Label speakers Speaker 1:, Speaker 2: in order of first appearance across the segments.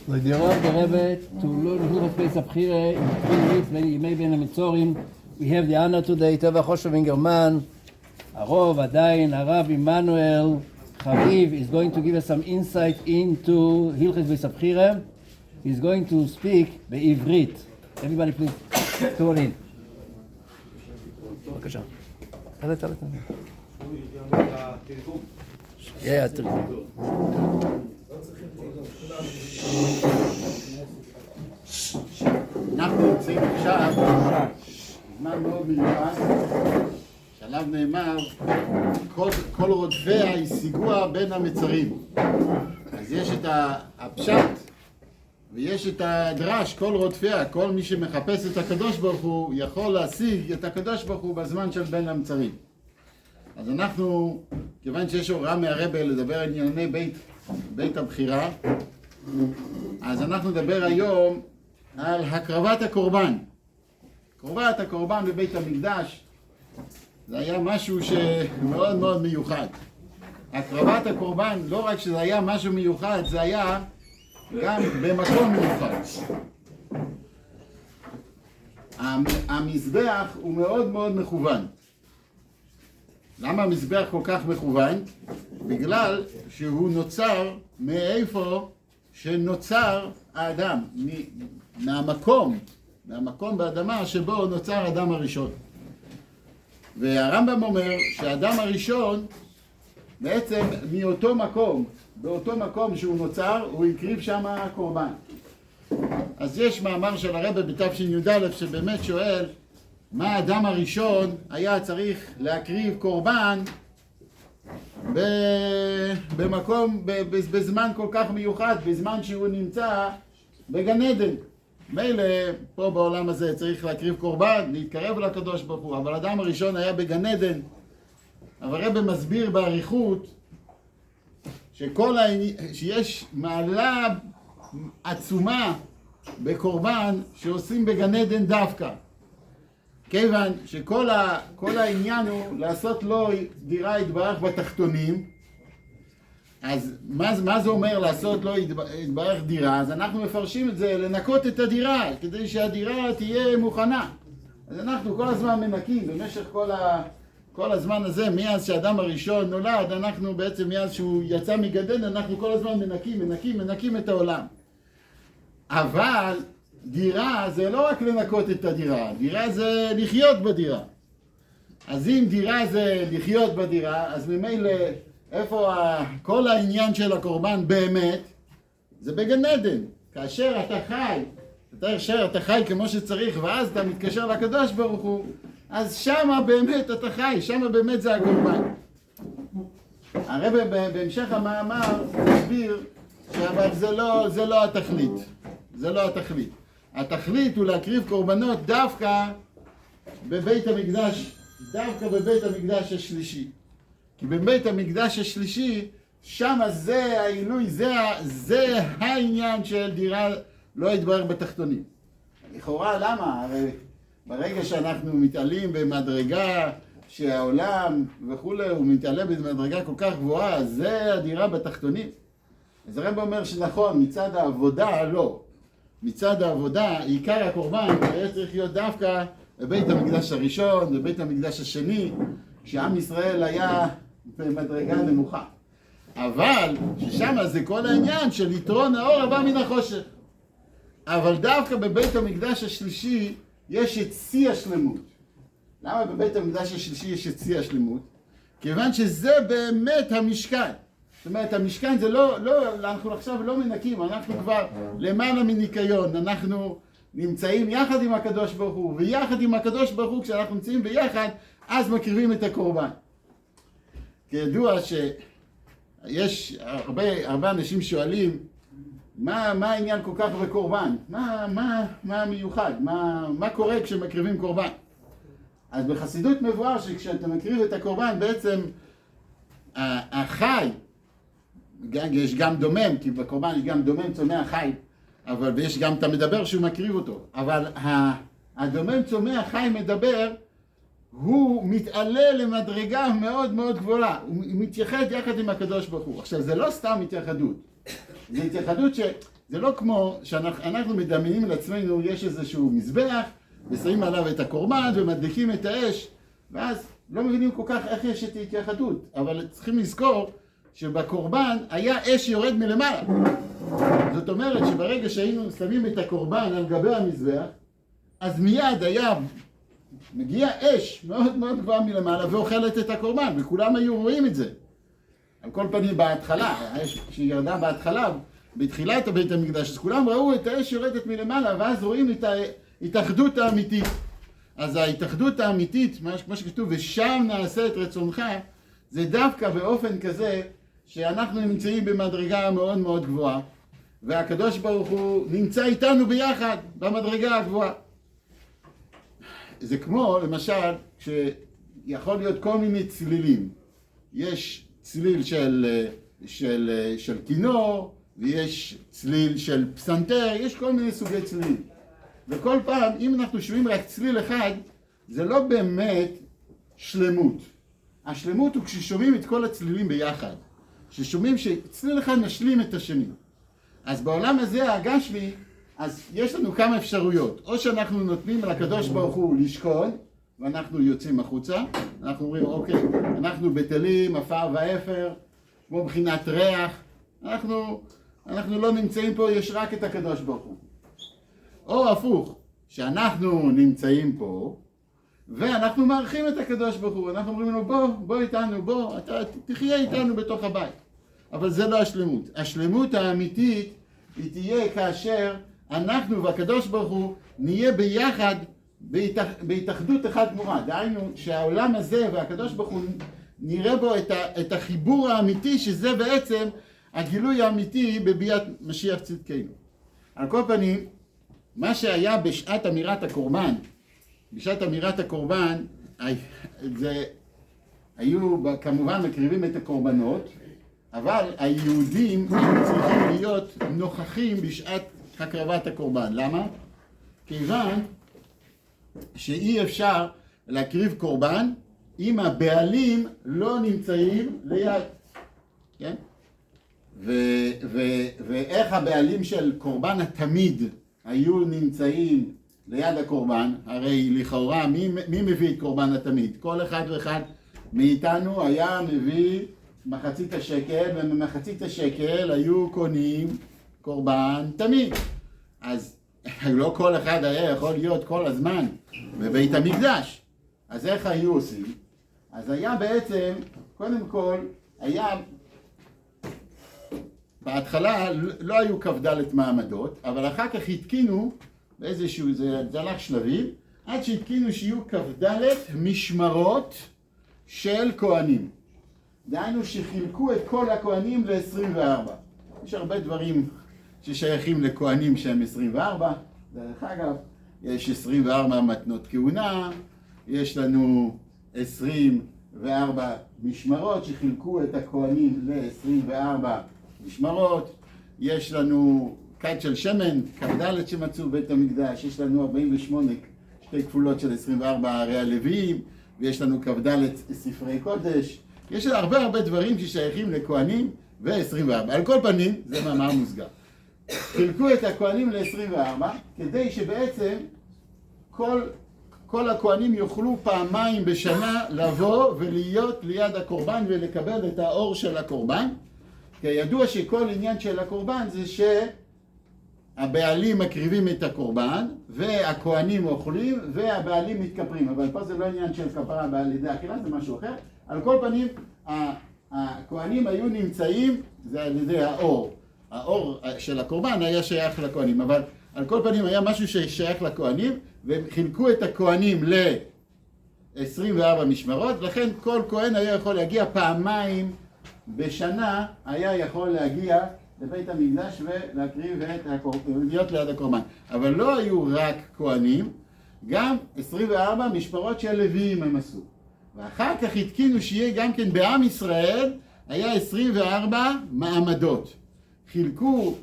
Speaker 1: Like the Rebbe to learn Hilchos Beis Abchira in 3 weeks, maybe בין המצורים. We have the honor today, טבע חושב אינגרמן, הרוב עדיין, הרב עמנואל חביב is going to give us some insight into Hilchos Beis Abchira. He's going to speak בעברית. Everybody please, tune in. בבקשה. תעלה. תרגום.
Speaker 2: אנחנו נמצאים עכשיו זמן מאוד מיוחד שעליו נאמר כל רודפיה השיגוה בין המצרים. אז יש את הפשט ויש את הדרש, כל רודפיה, כל מי שמחפש את הקדוש ברוך הוא יכול להשיג את הקדוש ברוך הוא בזמן של בין המצרים. אז אנחנו, כיוון שיש הוראה מהרבה לדבר על ענייני בית הבחירה, אז אנחנו נדבר היום על הקרבת הקורבן. קרבת הקורבן בבית המקדש זה היה משהו שמאוד מאוד מיוחד. הקרבת הקורבן, לא רק שזה היה משהו מיוחד, זה היה גם במקום מיוחד. המזבח הוא מאוד מאוד מכוון. למה המזבח כל כך מכוון? בגלל שהוא נוצר מאיפה שנוצר האדם, מהמקום באדמה שבו נוצר האדם הראשון. והרמב"ם אומר שהאדם הראשון בעצם באותו מקום שהוא נוצר, הוא הקריב שם קורבן. אז יש מאמר של הרב בתשי"א שבאמת שואל מה האדם הראשון היה צריך להקריב קורבן במקום, בזמן כל כך מיוחד, בזמן שהוא נמצא בגן עדן. מילא פה בעולם הזה צריך להקריב קורבן, להתקרב לקדוש ברוך הוא, אבל האדם הראשון היה בגן עדן. אבל הרב מסביר באריכות שיש מעלה עצומה בקורבן שעושים בגן עדן דווקא. כיוון שכל העניין הוא לעשות לו דירה יתברך בתחתונים. אז מה זה אומר לעשות לו יתברך דירה? אז אנחנו מפרשים את זה לנקות את הדירה כדי שהדירה תהיה מוכנה. אז אנחנו כל הזמן מנקים במשך כל הזמן הזה, מאז שהאדם הראשון נולד, אנחנו בעצם מאז שהוא יצא מגדן, אנחנו כל הזמן מנקים את העולם. אבל דירה זה לא רק לנקות את הדירה, דירה זה לחיות בדירה. אז אם דירה זה לחיות בדירה, אז ממילא איפה כל העניין של הקורבן באמת? זה בגן עדן. כאשר אתה חי כמו שצריך, ואז אתה מתקשר לקדוש ברוך הוא, אז שמה באמת אתה חי, שמה באמת זה הקורבן. הרב בהמשך המאמר מסביר אבל זה לא התכלית. זה לא התכלית. התכלית הוא להקריב קורבנות דווקא בבית המקדש השלישי. כי בבית המקדש השלישי, שם זה העילוי, זה העניין של דירה לא יתברך בתחתונים. לכאורה למה? הרי ברגע שאנחנו מתעלים במדרגה שהעולם וכולי, הוא מתעלה במדרגה כל כך גבוהה, זה הדירה בתחתונים. אז הרב אומר שנכון, מצד העבודה לא. מצד העבודה, עיקר הקורבן היה צריך להיות דווקא בבית המקדש הראשון, בבית המקדש השני, כשעם ישראל היה במדרגה נמוכה. אבל ששם זה כל העניין של יתרון האור הבא מן החושך. אבל דווקא בבית המקדש השלישי יש את שיא השלמות. למה בבית המקדש השלישי יש את שיא השלמות? כיוון שזה באמת המשכן. זאת אומרת, המשכן זה אנחנו עכשיו לא מנקים, אנחנו כבר למעלה מניקיון, אנחנו נמצאים יחד עם הקדוש ברוך הוא, ויחד עם הקדוש ברוך הוא, כשאנחנו נמצאים ביחד, אז מקריבים את הקורבן. כידוע שיש הרבה אנשים שואלים, מה העניין כל כך בקורבן? מה המיוחד? מה קורה כשמקריבים קורבן? אז בחסידות מבואר שכשאתה מקריב את הקורבן, בעצם החי, יש גם דומם, כי בקורבן יש גם דומם צומח חי, אבל יש גם את המדבר שהוא מקריב אותו. אבל הדומם צומח חי מדבר, הוא מתעלה למדרגה מאוד מאוד גבוהה. הוא מתייחד יחד עם הקדוש ברוך הוא. עכשיו, זה לא סתם התייחדות. זה התייחדות זה לא כמו שאנחנו מדמיינים לעצמנו, יש איזשהו מזבח, ושמים עליו את הקורבן ומדליקים את האש, ואז לא מבינים כל כך איך יש את ההתייחדות. אבל צריכים לזכור שבקורבן היה אש יורד מלמעלה. זאת אומרת שברגע שהיינו שמים את הקורבן על גבי המזבח, אז מיד היה מגיע אש מאוד מאוד גבוהה מלמעלה ואוכלת את הקורבן, וכולם היו רואים את זה. על כל פנים בהתחלה, האש שירדה בהתחלה, בתחילת בית המקדש, אז כולם ראו את האש יורדת מלמעלה, ואז רואים את ההתאחדות האמיתית. אז ההתאחדות האמיתית, כמו שכתוב, ושם נעשה את רצונך, זה דווקא באופן כזה שאנחנו נמצאים במדרגה מאוד מאוד גבוהה, והקדוש ברוך הוא נמצא איתנו ביחד במדרגה הגבוהה. זה כמו, למשל, שיכול להיות כל מיני צלילים. יש צליל של כינור, ויש צליל של פסנתר, יש כל מיני סוגי צלילים. וכל פעם, אם אנחנו שומעים רק צליל אחד, זה לא באמת שלמות. השלמות הוא כששומעים את כל הצלילים ביחד. ששומעים שצליל אחד משלים את השני. אז בעולם הזה הגשמי, אז יש לנו כמה אפשרויות. או שאנחנו נותנים לקדוש ברוך הוא לשכון, ואנחנו יוצאים החוצה. אנחנו אומרים, אוקיי, אנחנו בטלים, עפר ואפר, כמו בחינת ריח. אנחנו לא נמצאים פה, יש רק את הקדוש ברוך הוא. או הפוך, שאנחנו נמצאים פה, ואנחנו מארחים את הקדוש ברוך הוא. אנחנו אומרים לו, בוא איתנו, בוא, אתה תחיה איתנו בתוך הבית. אבל זה לא השלמות. השלמות האמיתית היא תהיה כאשר אנחנו והקדוש ברוך הוא נהיה ביחד בהתאחדות אחת גמורה. דהיינו שהעולם הזה והקדוש ברוך הוא נראה בו את החיבור האמיתי, שזה בעצם הגילוי האמיתי בביאת משיח צדקנו. על כל פנים, מה שהיה בשעת אמירת הקורבן, היו כמובן מקריבים את הקורבנות, אבל היהודים צריכים להיות נוכחים בשעת הקרבת הקורבן. למה? כיוון שאי אפשר להקריב קורבן אם הבעלים לא נמצאים ליד. כן? ואיך הבעלים של קורבן התמיד היו נמצאים ליד הקורבן? הרי לכאורה מי מביא את קורבן התמיד? כל אחד ואחד מאיתנו היה מביא מחצית השקל, וממחצית השקל היו קונים קורבן תמיד. אז לא כל אחד היה יכול להיות כל הזמן בבית המקדש. אז איך היו עושים? אז היה בעצם, קודם כל, בהתחלה לא היו כ"ד מעמדות, אבל אחר כך התקינו באיזשהו, זה הלך שלבים, עד שהתקינו שיהיו כ"ד משמרות של כהנים. דהיינו שחילקו את כל הכהנים ל-24. יש הרבה דברים ששייכים לכהנים שהם 24. דרך אגב, יש 24 מתנות כהונה, יש לנו 24 משמרות שחילקו את הכהנים ל-24 משמרות. יש לנו כד של שמן, כ"ד שמצאו בית המקדש, יש לנו 48 שתי כפולות של 24 הרי הלוויים, ויש לנו כ"ד ספרי קודש. יש הרבה דברים ששייכים לכהנים ו-24. על כל פנים, זה מאמר מוסגר. חילקו את הכהנים ל-24, כדי שבעצם כל הכהנים יוכלו פעמיים בשנה לבוא ולהיות ליד הקורבן ולקבל את האור של הקורבן. כי ידוע שכל עניין של הקורבן זה שהבעלים מקריבים את הקורבן, והכהנים אוכלים, והבעלים מתכפרים. אבל פה זה לא עניין של כפרה על ידי אכילה, זה משהו אחר. על כל פנים, הכהנים היו נמצאים, זה על ידי האור. האור של הקורבן היה שייך לכהנים, אבל על כל פנים היה משהו ששייך לכהנים, והם חילקו את הכהנים ל-24 משמרות, לכן כל כהן היה יכול להגיע פעמיים בשנה, היה יכול להגיע לבית המקדש ולהקריב את להיות ליד הקורבן. אבל לא היו רק כהנים, גם 24 משמרות של לוויים הם עשו. ואחר כך התקינו שיהיה גם כן בעם ישראל, היה 24 מעמדות. חילקו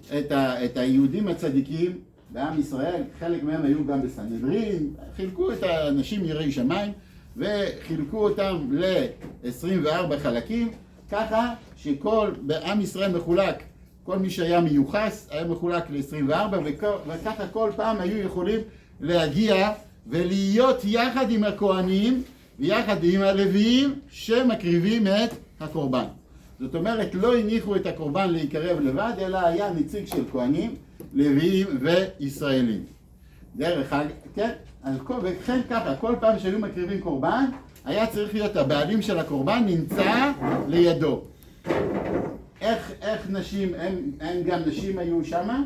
Speaker 2: את היהודים הצדיקים בעם ישראל, חלק מהם היו גם בסנהדרין, חילקו את האנשים יראי שמיים, וחילקו אותם ל-24 חלקים, ככה שכל בעם ישראל מחולק כל מי שהיה מיוחס היה מחולק ל-24, וככה כל פעם היו יכולים להגיע ולהיות יחד עם הכהנים ויחד עם הלוויים שמקריבים את הקורבן. זאת אומרת, לא הניחו את הקורבן להיקרב לבד, אלא היה נציג של כהנים, לוויים וישראלים. דרך אגב, כן, וכן ככה, כל פעם שהיו מקריבים קורבן, היה צריך להיות הבעלים של הקורבן נמצא לידו. איך נשים, הם גם נשים היו שמה?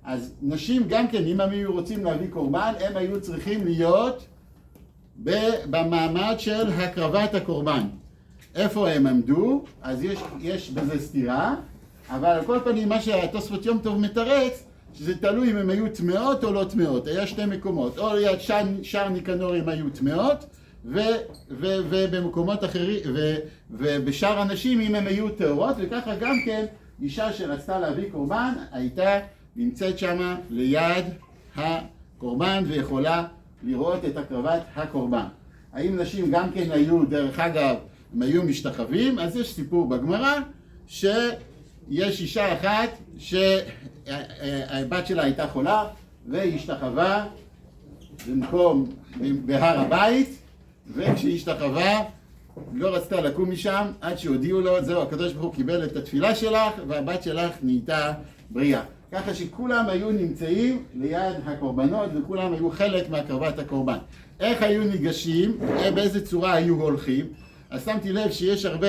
Speaker 2: אז נשים גם כן, אם הם היו רוצים להביא קורבן, הם היו צריכים להיות במעמד של הקרבת הקורבן. איפה הם עמדו? אז יש בזה סתירה, אבל על כל פנים מה שהתוספות יום טוב מתרץ, שזה תלוי אם הם היו טמאות או לא טמאות. היה שתי מקומות, או ליד שער ניקנור הם היו טמאות, ובמקומות אחרים, ובשאר הנשים אם הם היו טהורות, וככה גם כן אישה שרצתה להביא קורבן הייתה נמצאת שמה ליד הקורבן ויכולה לראות את הקרבת הקורבן. האם נשים גם כן היו, דרך אגב, הם היו משתחווים? אז יש סיפור בגמרא שיש אישה אחת שהבת שלה הייתה חולה והיא השתחווה במקום בהר הבית, וכשהיא השתחווה לא רצתה לקום משם עד שהודיעו לו, זהו, הקדוש ברוך הוא קיבל את התפילה שלך והבת שלך נהייתה בריאה. ככה שכולם היו נמצאים ליד הקורבנות וכולם היו חלק מהקרבת הקורבן. איך היו ניגשים, באיזה צורה היו הולכים? אז שמתי לב שיש הרבה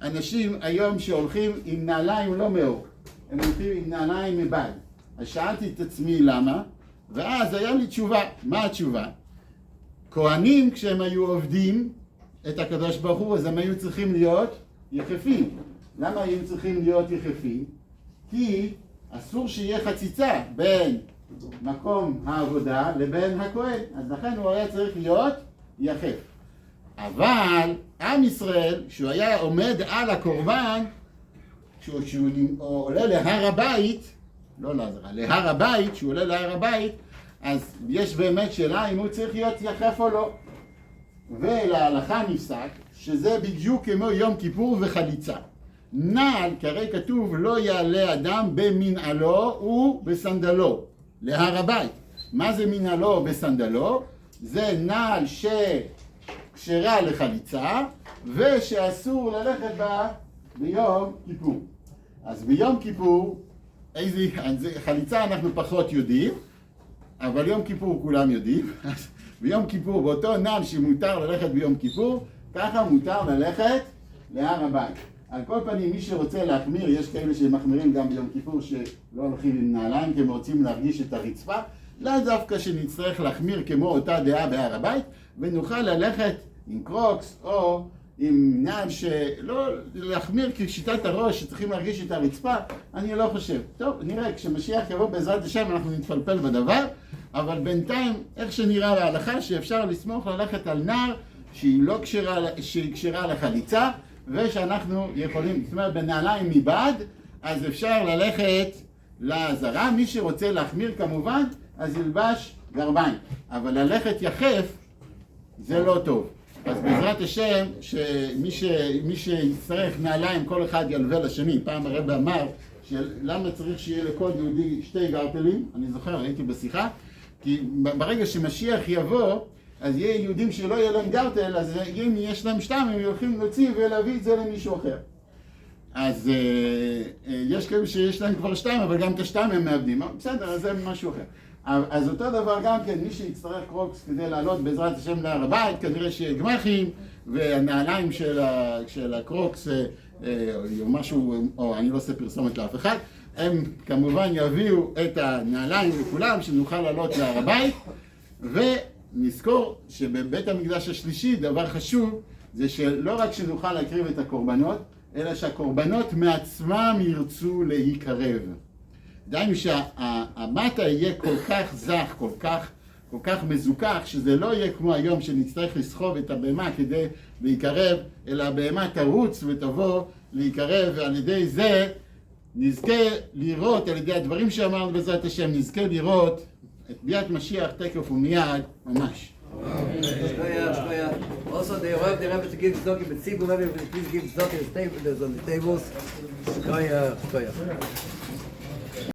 Speaker 2: אנשים היום שהולכים עם נעליים לא מאור, הם הולכים עם נעליים מבד. אז שאלתי את עצמי למה, ואז היה לי תשובה. מה התשובה? כהנים כשהם היו עובדים את הקדוש ברוך הוא, אז הם היו צריכים להיות יחפים. למה היו צריכים להיות יחפים? כי אסור שיהיה חציצה בין מקום העבודה לבין הכהן, אז לכן הוא היה צריך להיות יחף. אבל עם ישראל, כשהוא היה עומד על הקורבן, כשהוא עולה להר הבית, לא לעזרה, להר הבית, כשהוא עולה להר הבית, אז יש באמת שאלה אם הוא צריך להיות יחף או לא. ולהלכה נפסק שזה בדיוק כמו יום כיפור וחליצה. נעל, כרי כתוב, לא יעלה אדם במנעלו ובסנדלו להר הבית. מה זה מנעלו ובסנדלו? זה נעל שכשרה לחליצה ושאסור ללכת בה ביום כיפור. אז ביום כיפור, חליצה אנחנו פחות יודעים, אבל יום כיפור כולם יודעים. ביום כיפור, באותו נעל שמותר ללכת ביום כיפור, ככה מותר ללכת להר הבית. על כל פנים, מי שרוצה להחמיר, יש כאלה שמחמירים גם ביום כיפור שלא הולכים עם נעליים, כי הם רוצים להרגיש את הרצפה, לא דווקא שנצטרך להחמיר כמו אותה דעה בהר הבית, ונוכל ללכת עם קרוקס או עם נעל שלא להחמיר כשיטת הראש שצריכים להרגיש את הרצפה, אני לא חושב. טוב, נראה, כשמשיח יבוא בעזרת השם אנחנו נתפלפל בדבר, אבל בינתיים, איך שנראה להלכה שאפשר לסמוך ללכת על נעל שהיא לא כשרה לחליצה, ושאנחנו יכולים, זאת אומרת, בנעליים מבעד, אז אפשר ללכת לעזרה. מי שרוצה להחמיר כמובן, אז ילבש גרביים. אבל ללכת יחף, זה לא טוב. אז בעזרת השם, שמי שיצטרך נעליים, כל אחד ילווה לשני. פעם הרב אמר, למה צריך שיהיה לכל יהודי שתי גרטלים? אני זוכר, הייתי בשיחה, כי ברגע שמשיח יבוא, אז יהיה יהודים שלא יהיה להם גרטל, אז אם יש להם שתיים, הם הולכים להוציא ולהביא את זה למישהו אחר. אז יש כאלה שיש להם כבר שתיים, אבל גם את השתיים הם מאבדים. בסדר, אז זה משהו אחר. אז אותו דבר גם כן, מי שיצטרך קרוקס כדי לעלות בעזרת השם להר הבית, כנראה שיהיה גמחים, והנעליים של הקרוקס, או משהו, או אני לא עושה פרסומת לאף אחד, הם כמובן יביאו את הנעליים לכולם, שנוכל לעלות להר הבית, נזכור שבבית המקדש השלישי דבר חשוב זה שלא רק שנוכל להקריב את הקורבנות, אלא שהקורבנות מעצמם ירצו להיקרב. דהיינו שהמטה יהיה כל כך זך, כל כך מזוכח, שזה לא יהיה כמו היום שנצטרך לסחוב את הבהמה כדי להיקרב, אלא הבהמה תרוץ ותבוא להיקרב, ועל ידי זה נזכה לראות, על ידי הדברים שאמרנו בעזרת השם, נזכה לראות את ביאת משיח תקף ומיד, ממש.
Speaker 3: Also, they have the rabbi to give tzedakah, but Sibu, maybe please give tzedakah on the tables.